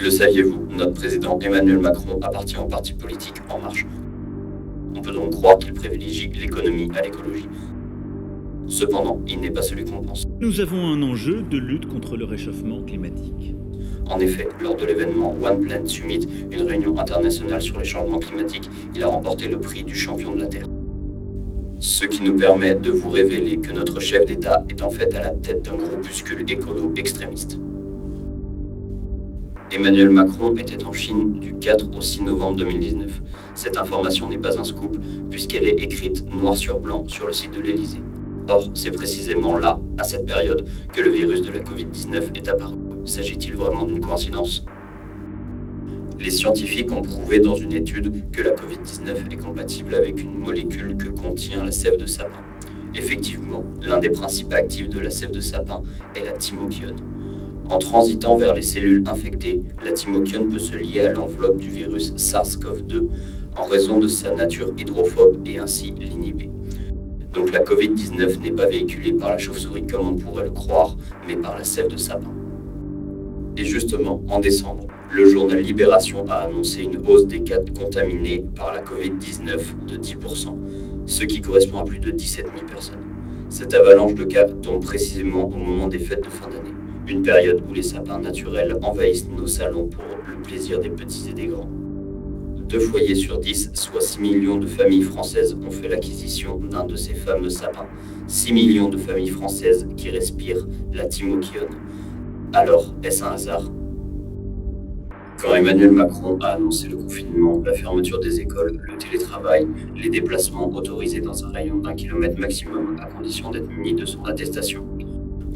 Le saviez-vous, notre président Emmanuel Macron appartient au parti politique En Marche. On peut donc croire qu'il privilégie l'économie à l'écologie. Cependant, il n'est pas celui qu'on pense. Nous avons un enjeu de lutte contre le réchauffement climatique. En effet, lors de l'événement One Planet Summit, une réunion internationale sur les changements climatiques, il a remporté le prix du champion de la Terre. Ce qui nous permet de vous révéler que notre chef d'État est en fait à la tête d'un groupuscule écolo extrémiste. Emmanuel Macron était en Chine du 4 au 6 novembre 2019. Cette information n'est pas un scoop, puisqu'elle est écrite noir sur blanc sur le site de l'Élysée. Or, c'est précisément là, à cette période, que le virus de la Covid-19 est apparu. S'agit-il vraiment d'une coïncidence ? Les scientifiques ont prouvé dans une étude que la Covid-19 est compatible avec une molécule que contient la sève de sapin. Effectivement, l'un des principes actifs de la sève de sapin est la thymokione. En transitant vers les cellules infectées, la thymokione peut se lier à l'enveloppe du virus SARS-CoV-2 en raison de sa nature hydrophobe et ainsi l'inhiber. Donc la Covid-19 n'est pas véhiculée par la chauve-souris comme on pourrait le croire, mais par la sève de sapin. Et justement, en décembre, le journal Libération a annoncé une hausse des cas contaminés par la Covid-19 de 10%, ce qui correspond à plus de 17 000 personnes. Cette avalanche de cas tombe précisément au moment des fêtes de fin d'année, une période où les sapins naturels envahissent nos salons pour le plaisir des petits et des grands. 2 foyers sur 10, soit 6 millions de familles françaises ont fait l'acquisition d'un de ces fameux sapins. 6 millions de familles françaises qui respirent la thymokione. Alors, est-ce un hasard ? Quand Emmanuel Macron a annoncé le confinement, la fermeture des écoles, le télétravail, les déplacements autorisés dans un rayon d'1 kilomètre maximum à condition d'être muni de son attestation,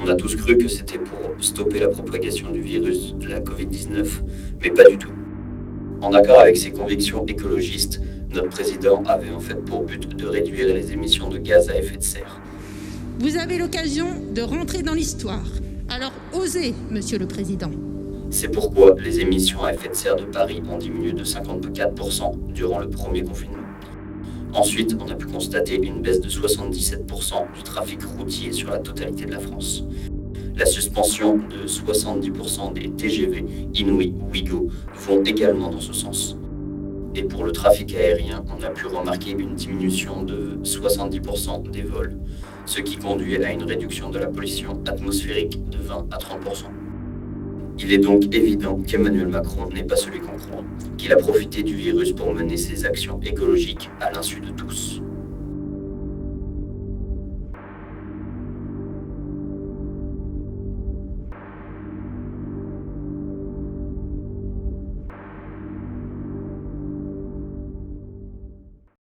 on a tous cru que c'était pour stopper la propagation du virus de la Covid-19, mais pas du tout. En accord avec ses convictions écologistes, notre président avait en fait pour but de réduire les émissions de gaz à effet de serre. Vous avez l'occasion de rentrer dans l'histoire. Alors osez, Monsieur le Président. C'est pourquoi les émissions à effet de serre de Paris ont diminué de 54% durant le premier confinement. Ensuite, on a pu constater une baisse de 77% du trafic routier sur la totalité de la France. La suspension de 70% des TGV Inouï Ouigo vont également dans ce sens. Et pour le trafic aérien, on a pu remarquer une diminution de 70% des vols, ce qui conduit à une réduction de la pollution atmosphérique de 20 à 30%. Il est donc évident qu'Emmanuel Macron n'est pas celui qu'on croit, qu'il a profité du virus pour mener ses actions écologiques à l'insu de tous.